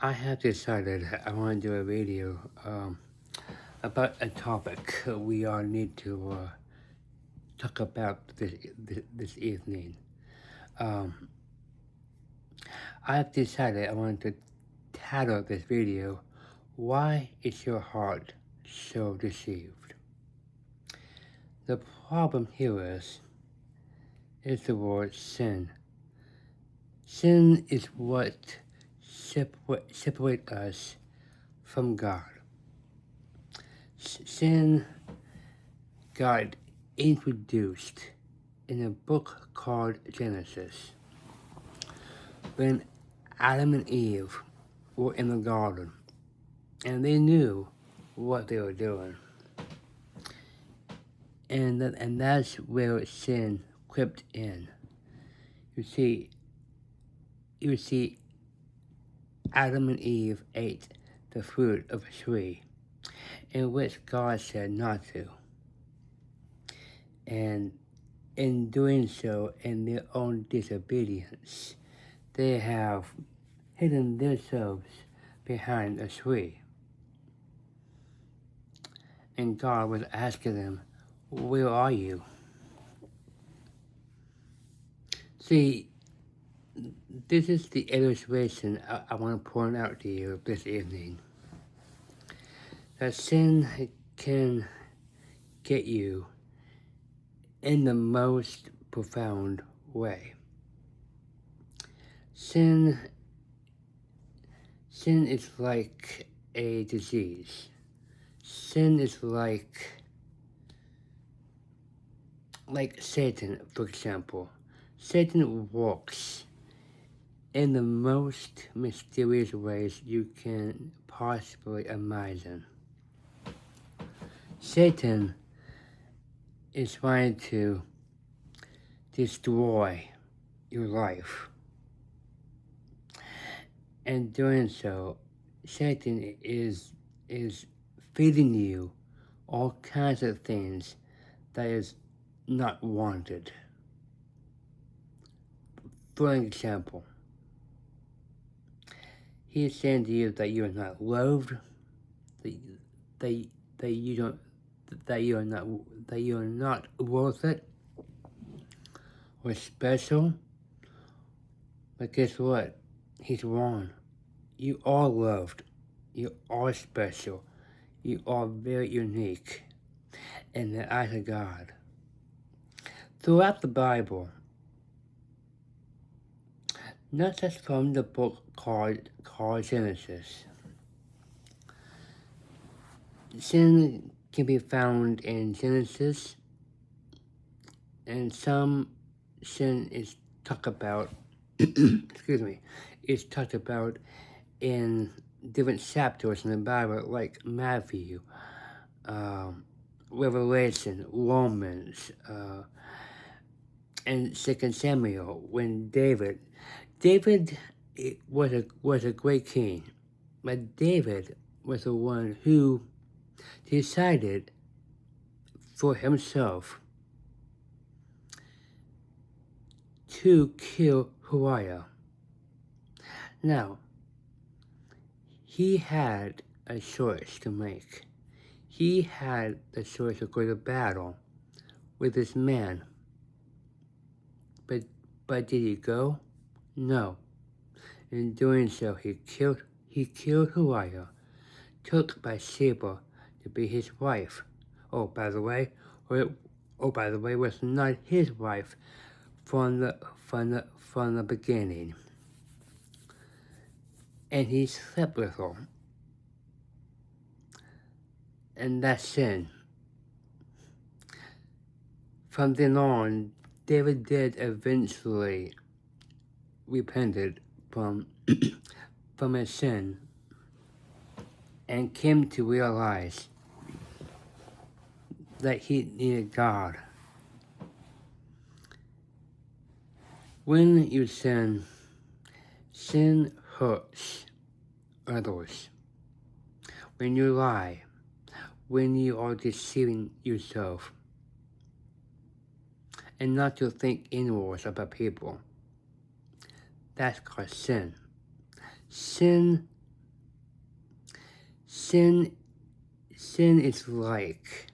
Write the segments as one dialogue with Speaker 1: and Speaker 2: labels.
Speaker 1: I have decided I want to do a video about a topic we all need to talk about this evening. Um, I have decided I want to title this video, Why is Your Heart So Deceived? The problem here is the word sin. Sin is what separates us from God. Sin got introduced in a book called Genesis when Adam and Eve were in the garden and they knew what they were doing. And that's where sin crept in. You see, Adam and Eve ate the fruit of a tree in which God said not to. And in doing so, in their own disobedience, they have hidden themselves behind a tree. And God was asking them, where are you? See, this is the illustration I want to point out to you this evening. That sin can get you in the most profound way. Sin is like a disease. Sin is like Satan, for example. Satan walks in the most mysterious ways you can possibly imagine. Satan is trying to destroy your life. And doing so, Satan is feeding you all kinds of things that is not wanted. For example, he is saying to you that you are not loved, that you are not worth it or special. But guess what? He's wrong. You are loved. You are special. You are very unique in the eyes of God. Throughout the Bible, not just from the book called Genesis, sin can be found in Genesis, and some sin is talked about, is talked about in different chapters in the Bible, like Matthew, Revelation, Romans, and 2 Samuel, when David was a great king, but David was the one who decided for himself to kill Uriah. Now, he had a choice to make. He had the choice to go to battle with this man. But did he go? No. In doing so, he killed Uriah, took Bathsheba to be his wife. Oh, by the way, was not his wife from the beginning. And he slept with her. And that's sin. From then on, David did eventually repented from his sin and came to realize that he needed God. When you sin hurts others. When you lie, when you are deceiving yourself, and not to think inwards about people, that's called sin. Sin Sin is like,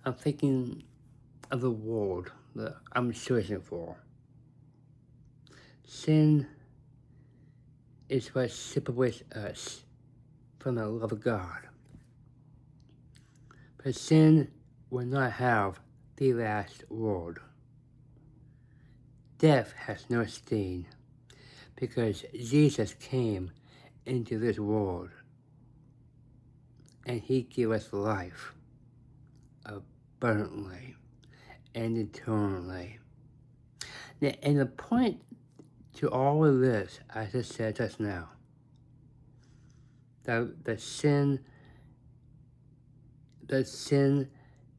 Speaker 1: I'm thinking of the world that I'm searching for. Sin is what separates us from the love of God. But sin will not have the last word. Death has no sting, because Jesus came into this world and he gave us life abundantly and eternally. And the point to all of this, as I said just now, that sin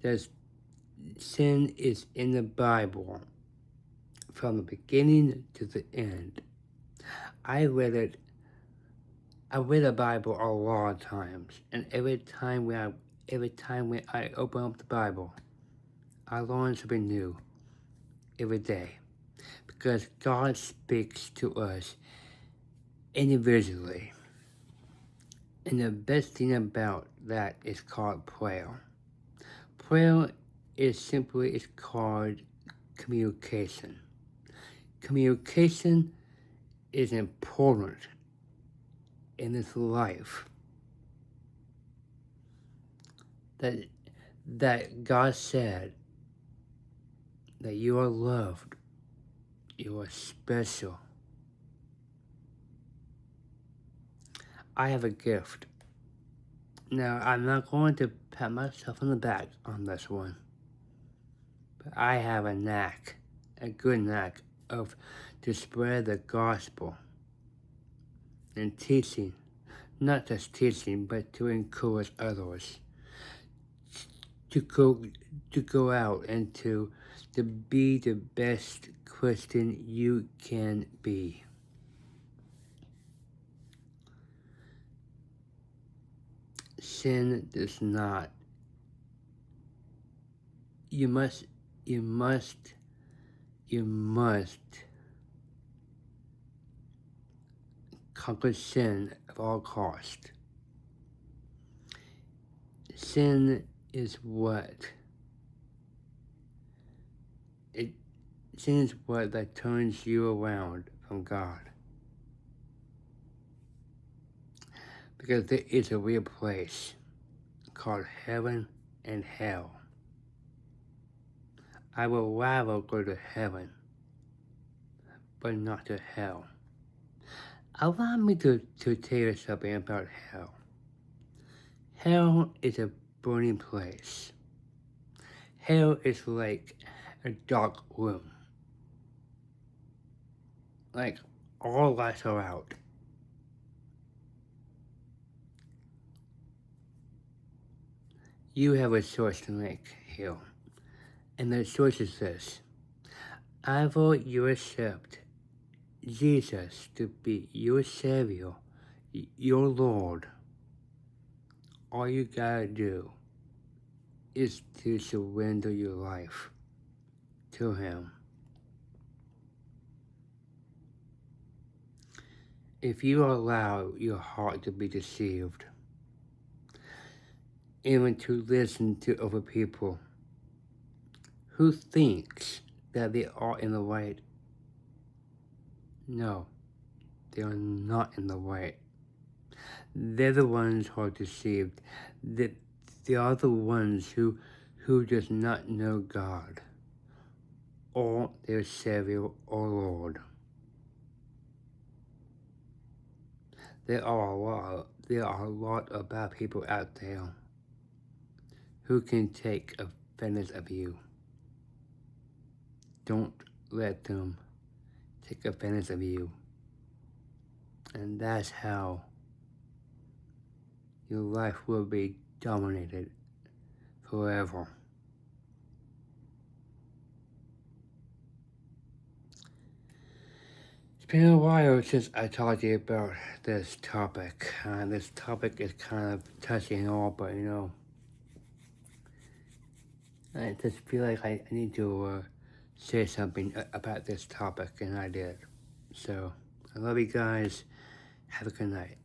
Speaker 1: is in the Bible from the beginning to the end. I read the Bible a lot of times, and every time when I open up the Bible, I learn something new every day, because God speaks to us individually. And the best thing about that is called prayer. Prayer is called communication. Communication is important in this life. That God said that you are loved, you are special. I have a gift. Now, I'm not going to pat myself on the back on this one, but I have a good knack to spread the gospel and teaching, not just teaching, but to encourage others to go out and to be the best Christian you can be. Sin does not. You must conquer sin at all cost. Sin is what that turns you around from God. Because there is a real place called heaven and hell. I would rather go to heaven, but not to hell. Allow me to tell you something about hell. Hell is a burning place. Hell is like a dark room. Like, all lights are out. You have a choice to make here. And the choice is this. Either you accept Jesus to be your Savior, your Lord. All you gotta do is to surrender your life to Him. If you allow your heart to be deceived, even to listen to other people who thinks that they are in the right, no, they are not in the right. They're the ones who are deceived. They are the ones who does not know God or their Savior or Lord. There are a lot of bad people out there who can take offense of you. Don't let them take offense of you. And that's how your life will be dominated forever. It's been a while since I talked to you about this topic. This topic is kind of touchy and all, but I just feel like I need to say something about this topic, and I did. So, I love you guys. Have a good night.